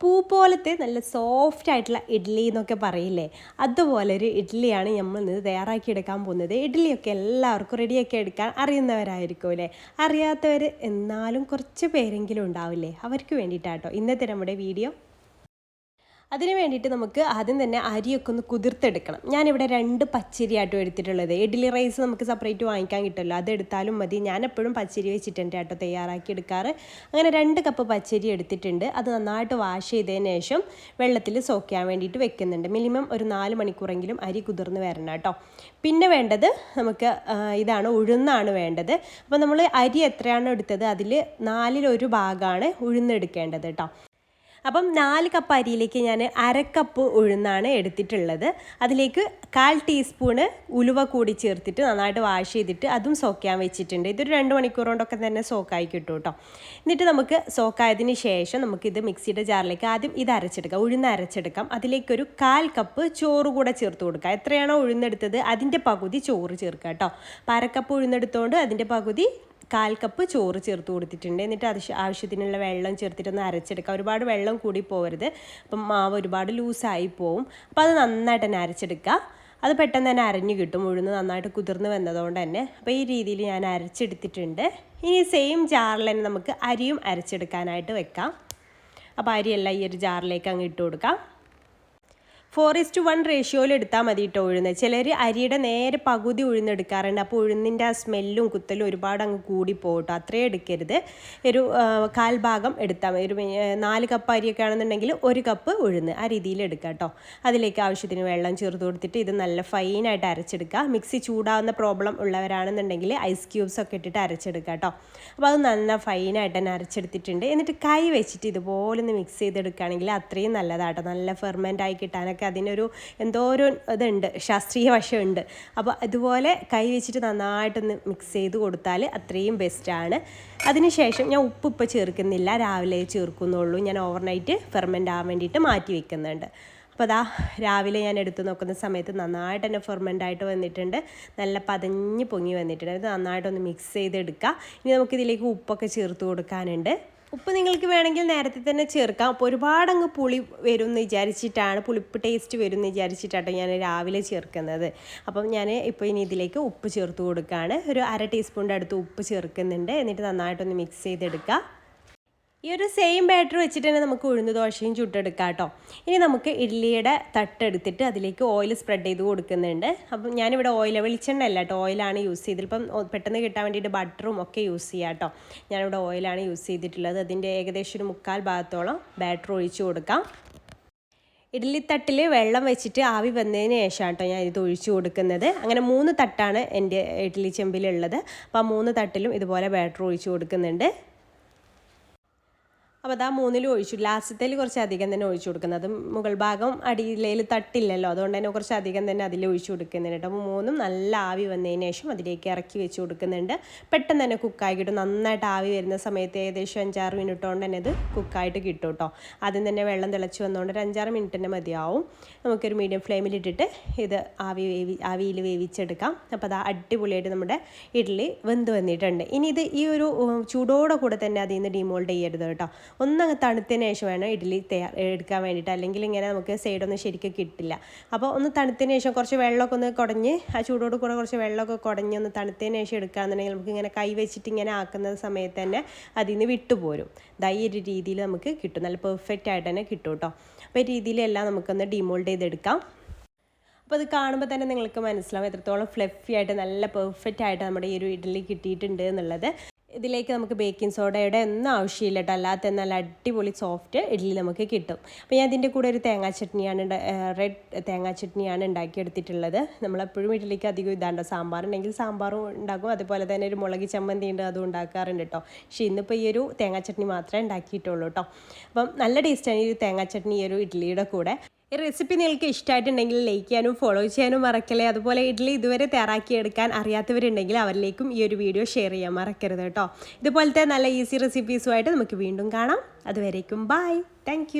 പൂ പോലത്തെ നല്ല സോഫ്റ്റ് ആയിട്ടുള്ള ഇഡ്ഡലി എന്നൊക്കെ പറയില്ലേ, അതുപോലെ ഒരു ഇഡ്ഡലിയാണ് നമ്മൾ ഇന്ന് തയ്യാറാക്കി എടുക്കാൻ പോകുന്നത്. ഇഡ്ഡലിയൊക്കെ എല്ലാവർക്കും റെഡിയാക്കി എടുക്കാൻ അറിയുന്നവരായിരിക്കും അല്ലേ. അറിയാത്തവർ എന്നാലും കുറച്ച് പേരെങ്കിലും ഉണ്ടാവില്ലേ, അവർക്ക് വേണ്ടിയിട്ടാട്ടോ ഇന്നത്തെ നമ്മുടെ വീഡിയോ. അതിന് വേണ്ടിയിട്ട് നമുക്ക് ആദ്യം തന്നെ അരിയൊക്കെ ഒന്ന് കുതിർത്തെടുക്കണം. ഞാനിവിടെ 2 പച്ചരിയാട്ടോ എടുത്തിട്ടുള്ളത്. ഇഡ്ഡലി റൈസ് നമുക്ക് സെപ്പറേറ്റ് വാങ്ങിക്കാൻ കിട്ടുമല്ലോ, അതെടുത്താലും മതി. ഞാൻ എപ്പോഴും പച്ചരി വെച്ചിട്ടുണ്ട് കേട്ടോ തയ്യാറാക്കി എടുക്കാറ്. അങ്ങനെ 2 കപ്പ് പച്ചരി എടുത്തിട്ടുണ്ട്. അത് നന്നായിട്ട് വാഷ് ചെയ്തതിന് ശേഷം വെള്ളത്തിൽ സോക്ക് ചെയ്യാൻ വേണ്ടിയിട്ട് വെക്കുന്നുണ്ട്. മിനിമം ഒരു 4 മണിക്കൂറെങ്കിലും അരി കുതിർന്ന് വരണം കേട്ടോ. പിന്നെ വേണ്ടത് നമുക്ക് ഇതാണ്, ഉഴുന്നാണ് വേണ്ടത്. അപ്പോൾ നമ്മൾ അരി എത്രയാണോ എടുത്തത് അതിൽ 4/1 ഭാഗമാണ് ഉഴുന്നെടുക്കേണ്ടത് കേട്ടോ. അപ്പം 4 കപ്പ് അരിയിലേക്ക് ഞാൻ 1/2 കപ്പ് ഉഴുന്നാണ് എടുത്തിട്ടുള്ളത്. അതിലേക്ക് 1/4 ടീസ്പൂണ് ഉലുവ കൂടി ചേർത്തിട്ട് നന്നായിട്ട് വാഷ് ചെയ്തിട്ട് അതും സോക്ക് ചെയ്യാൻ വെച്ചിട്ടുണ്ട്. ഇതൊരു 2 മണിക്കൂർ കൊണ്ടൊക്കെ തന്നെ സോക്കായി കിട്ടും കേട്ടോ. എന്നിട്ട് നമുക്ക് സോക്കായതിന് ശേഷം നമുക്കിത് മിക്സിയുടെ ജാറിലേക്ക് ആദ്യം ഇത് അരച്ചെടുക്കാം, ഉഴുന്ന് അരച്ചെടുക്കാം. അതിലേക്കൊരു 1/4 കപ്പ് ചോറ് കൂടെ ചേർത്ത് കൊടുക്കുക. എത്രയാണോ ഉഴുന്നെടുത്തത് അതിൻ്റെ പകുതി ചോറ് ചേർക്കുക കേട്ടോ. 1/2 കപ്പ് ഉഴുന്നെടുത്തുകൊണ്ട് അതിൻ്റെ പകുതി 1/4 കപ്പ് ചോറ് ചേർത്ത് കൊടുത്തിട്ടുണ്ട്. എന്നിട്ട് ആവശ്യത്തിനുള്ള വെള്ളം ചേർത്തിട്ടൊന്ന് അരച്ചെടുക്കുക. ഒരുപാട് വെള്ളം കൂടി പോകരുത്, അപ്പം മാവ് ഒരുപാട് ലൂസായി പോവും. അപ്പോൾ അത് നന്നായിട്ട് തന്നെ അരച്ചെടുക്കുക. അത് പെട്ടെന്ന് തന്നെ അരഞ്ഞു കിട്ടും, ഉഴുന്ന് നന്നായിട്ട് കുതിർന്ന് വന്നതുകൊണ്ട് തന്നെ. അപ്പോൾ ഈ രീതിയിൽ ഞാൻ അരച്ചെടുത്തിട്ടുണ്ട്. ഇനി സെയിം ജാറിൽ തന്നെ നമുക്ക് അരിയും അരച്ചെടുക്കാനായിട്ട് വെക്കാം. അപ്പോൾ അരിയെല്ലാം ഈ ഒരു ജാറിലേക്ക് അങ്ങ് ഇട്ട് കൊടുക്കാം. 4:1 റേഷ്യോയിൽ എടുത്താൽ മതി കേട്ടോ ഉഴുന്ന്. ചിലർ അരിയുടെ നേരെ പകുതി ഉഴുന്നെടുക്കാറുണ്ട്. അപ്പോൾ ഉഴുന്നിൻ്റെ ആ സ്മെല്ലും കുത്തലും ഒരുപാട് അങ്ങ് കൂടി പോകട്ടോ, അത്രയും എടുക്കരുത്. ഒരു 1/4 ഭാഗം എടുത്താൽ മതി. ഒരു 4 കപ്പ് അരിയൊക്കെ ആണെന്നുണ്ടെങ്കിൽ 1 കപ്പ് ഉഴുന്ന്, ആ രീതിയിൽ എടുക്കുക കേട്ടോ. അതിലേക്ക് ആവശ്യത്തിന് വെള്ളം ചേർത്ത് കൊടുത്തിട്ട് ഇത് നല്ല ഫൈനായിട്ട് അരച്ചെടുക്കുക. മിക്സി ചൂടാവുന്ന പ്രോബ്ലം ഉള്ളവരാണെന്നുണ്ടെങ്കിൽ ഐസ് ക്യൂബ്സ് ഒക്കെ ഇട്ടിട്ട് അരച്ചെടുക്കുക കേട്ടോ. അപ്പോൾ അത് നല്ല ഫൈനായിട്ട് തന്നെ അരച്ചെടുത്തിട്ടുണ്ട്. എന്നിട്ട് കൈ വെച്ചിട്ട് ഇതുപോലെ ഒന്ന് മിക്സ് ചെയ്തെടുക്കുകയാണെങ്കിൽ അത്രയും നല്ലതാട്ടോ. നല്ല ഫെർമെൻ്റ് ആയി കിട്ടാനൊക്കെ അതിനൊരു എന്തോ ഒരു ഇതുണ്ട്, ശാസ്ത്രീയ വശമുണ്ട്. അപ്പോൾ ഇതുപോലെ കൈ വെച്ചിട്ട് നന്നായിട്ടൊന്ന് മിക്സ് ചെയ്ത് കൊടുത്താൽ അത്രയും ബെസ്റ്റാണ്. അതിനുശേഷം ഞാൻ ഉപ്പ് ഇപ്പോൾ ചേർക്കുന്നില്ല, രാവിലെ ചേർക്കുന്നുള്ളൂ. ഞാൻ ഓവർനൈറ്റ് ഫെർമെൻ്റ് ആവാൻ വേണ്ടിയിട്ട് മാറ്റി വെക്കുന്നുണ്ട്. അപ്പോൾ അതാ രാവിലെ ഞാൻ എടുത്ത് നോക്കുന്ന സമയത്ത് നന്നായിട്ട് തന്നെ ഫെർമെൻ്റായിട്ട് വന്നിട്ടുണ്ട്, നല്ല പതഞ്ഞ് പൊങ്ങി വന്നിട്ടുണ്ട്. അത് നന്നായിട്ടൊന്ന് മിക്സ് ചെയ്തെടുക്കുക. ഇനി നമുക്കിതിലേക്ക് ഉപ്പൊക്കെ ചേർത്ത് കൊടുക്കാനുണ്ട്. ഉപ്പ് നിങ്ങൾക്ക് വേണമെങ്കിൽ നേരത്തെ തന്നെ ചേർക്കാം. അപ്പോൾ ഒരുപാടങ്ങ് പുളി വരും എന്ന് വിചാരിച്ചിട്ടാണ്, പുളിപ്പ് ടേസ്റ്റ് വരും എന്ന് വിചാരിച്ചിട്ടാണ് ഞാൻ രാവിലെ ചേർക്കുന്നത്. അപ്പം ഞാൻ ഇപ്പോൾ ഇനി ഇതിലേക്ക് ഉപ്പ് ചേർത്ത് കൊടുക്കുകയാണ്. ഒരു 1/2 ടീസ്പൂണിൻ്റെ അടുത്ത് ഉപ്പ് ചേർക്കുന്നുണ്ട്. എന്നിട്ട് നന്നായിട്ടൊന്ന് മിക്സ് ചെയ്തെടുക്കുക. ഈ ഒരു സെയിം ബാറ്റർ വെച്ചിട്ട് തന്നെ നമുക്ക് ഉഴുന്ന് ദോശയും ചുട്ടെടുക്കാം കേട്ടോ. ഇനി നമുക്ക് ഇഡ്ഡലിയുടെ തട്ടെടുത്തിട്ട് അതിലേക്ക് ഓയിൽ സ്പ്രെഡ് ചെയ്ത് കൊടുക്കുന്നുണ്ട്. അപ്പം ഞാനിവിടെ വെളിച്ചെണ്ണ അല്ല കേട്ടോ, ഓയിലാണ് യൂസ് ചെയ്തത്. ഇപ്പം പെട്ടെന്ന് കിട്ടാൻ വേണ്ടിയിട്ട് ബട്ടറും ഒക്കെ യൂസ് ചെയ്യാം കേട്ടോ. ഞാനിവിടെ ഓയിലാണ് യൂസ് ചെയ്തിട്ടുള്ളത്. അതിൻ്റെ ഏകദേശം ഒരു 1/4 ഭാഗത്തോളം ബാറ്റർ ഒഴിച്ച് കൊടുക്കാം. ഇഡ്ഡലി തട്ടിൽ വെള്ളം വെച്ചിട്ട് ആവി വന്നതിന് ശേഷം കേട്ടോ ഞാൻ ഇത് ഒഴിച്ചു കൊടുക്കുന്നത്. അങ്ങനെ 3 തട്ടാണ് എൻ്റെ ഇഡ്ഡലി ചെമ്പിലുള്ളത്. അപ്പോൾ ആ 3 തട്ടിലും ഇതുപോലെ ബാറ്റർ ഒഴിച്ച് കൊടുക്കുന്നുണ്ട്. അപ്പോൾ അതാ 3 ഒഴിച്ചു. ലാസ്റ്റത്തേൽ കുറച്ച് അധികം തന്നെ ഒഴിച്ചു കൊടുക്കുന്നത്. അത് മുകൾ ഭാഗം അടിയിലേൽ തട്ടില്ലല്ലോ, അതുകൊണ്ട് തന്നെ കുറച്ച് അധികം തന്നെ അതിൽ ഒഴിച്ചു കൊടുക്കുന്നുണ്ട് കേട്ടോ. അപ്പോൾ 3 നല്ല ആവി വന്നതിന് ശേഷം അതിലേക്ക് ഇറക്കി വെച്ച് കൊടുക്കുന്നുണ്ട്. പെട്ടെന്ന് തന്നെ കുക്കായി കിട്ടും. നന്നായിട്ട് ആവി വരുന്ന സമയത്ത് ഏകദേശം 5-6 മിനിറ്റ് കൊണ്ട് തന്നെ ഇത് കുക്കായിട്ട് കിട്ടും കേട്ടോ. ആദ്യം തന്നെ വെള്ളം തിളച്ച് വന്നുകൊണ്ട് ഒരു 5-6 മിനിറ്റ് തന്നെ മതിയാവും. നമുക്കൊരു മീഡിയം ഫ്ലെയിമിലിട്ടിട്ട് ഇത് ആവിയിൽ വേവിച്ചെടുക്കാം. അപ്പോൾ അത് അടിപൊളിയായിട്ട് നമ്മുടെ ഇഡ്ഡലി വെന്ത് വന്നിട്ടുണ്ട്. ഇനി ഇത് ഈ ഒരു ചൂടോടെ കൂടെ തന്നെ അതിൽ നിന്ന് ഡിമോൾഡ് ചെയ്യരുത് കേട്ടോ. ഒന്നങ്ങ് തണുത്തതിന് ശേഷം വേണം ഇഡ്ഡലി എടുക്കാൻ വേണ്ടിയിട്ട്, അല്ലെങ്കിൽ ഇങ്ങനെ നമുക്ക് സൈഡൊന്നും ശരിക്കും കിട്ടില്ല. അപ്പോൾ ഒന്ന് തണുത്തതിന് ശേഷം കുറച്ച് വെള്ളമൊക്കെ ഒന്ന് കുടഞ്ഞ്, ആ ചൂടോട് കൂടെ കുറച്ച് വെള്ളമൊക്കെ കുടഞ്ഞ് ഒന്ന് തണുത്തതിന് ശേഷം എടുക്കുകയാണെന്നുണ്ടെങ്കിൽ നമുക്ക് ഇങ്ങനെ കൈ വെച്ചിട്ട് ഇങ്ങനെ ആക്കുന്ന സമയത്ത് തന്നെ അതിൽ നിന്ന് വിട്ടുപോരും. ഈ ഒരു രീതിയിൽ നമുക്ക് കിട്ടും, നല്ല പെർഫെക്റ്റ് ആയിട്ട് തന്നെ കിട്ടും കേട്ടോ. അപ്പോൾ ഈ രീതിയിലെല്ലാം നമുക്കൊന്ന് ഡിമോൾഡ് ചെയ്തെടുക്കാം. അപ്പോൾ അത് കാണുമ്പോൾ തന്നെ നിങ്ങൾക്ക് മനസ്സിലാവും എത്രത്തോളം ഫ്ലഫി ആയിട്ട് നല്ല പെർഫെക്റ്റ് ആയിട്ട് നമ്മുടെ ഈ ഒരു ഇഡ്ഡലി കിട്ടിയിട്ടുണ്ട് എന്നുള്ളത്. ഇതിലേക്ക് നമുക്ക് ബേക്കിംഗ് സോഡയുടെ ഒന്നും ആവശ്യമില്ല കേട്ടോ, അല്ലാത്ത നല്ല അടിപൊളി സോഫ്റ്റ് ഇഡ്ഡലി നമുക്ക് കിട്ടും. അപ്പോൾ ഞാൻ ഇതിൻ്റെ കൂടെ ഒരു തേങ്ങാ ചട്നിയാണ്, റെഡ് തേങ്ങാ ചട്നിയാണ് ഉണ്ടാക്കിയെടുത്തിട്ടുള്ളത്. നമ്മളെപ്പോഴും ഇഡ്ഡലിക്ക് അധികം ഇതാണ്ടോ, സാമ്പാർ ഉണ്ടെങ്കിൽ സാമ്പാറും ഉണ്ടാക്കും, അതുപോലെ തന്നെ ഒരു മുളക് ചമ്മന്തി ഉണ്ട്, അതും ഉണ്ടാക്കാറുണ്ട് കേട്ടോ. പക്ഷേ ഇന്നിപ്പോൾ ഈ ഒരു തേങ്ങാ ചട്നി മാത്രമേ ഉണ്ടാക്കിയിട്ടുള്ളൂ കേട്ടോ. അപ്പം നല്ല ടേസ്റ്റാണ് ഈ ഒരു തേങ്ങാ ചട്നി ഈ ഒരു ഇഡ്ഡലിയുടെ കൂടെ. ഈ റെസിപ്പി നിങ്ങൾക്ക് ഇഷ്ടമായിട്ടുണ്ടെങ്കിൽ ലൈക്ക് ചെയ്യാനും ഫോളോ ചെയ്യാനും മറക്കല്ലേ. അതുപോലെ ഇഡ്ഡലി ഇതുവരെ തയ്യാറാക്കിയെടുക്കാൻ അറിയാത്തവരുണ്ടെങ്കിൽ അവരിലേക്കും ഈ ഒരു വീഡിയോ ഷെയർ ചെയ്യാൻ മറക്കരുത് കേട്ടോ. ഇതുപോലത്തെ നല്ല ഈസി റെസിപ്പീസുമായിട്ട് നമുക്ക് വീണ്ടും കാണാം. അതുവരേക്കും ബൈ, താങ്ക്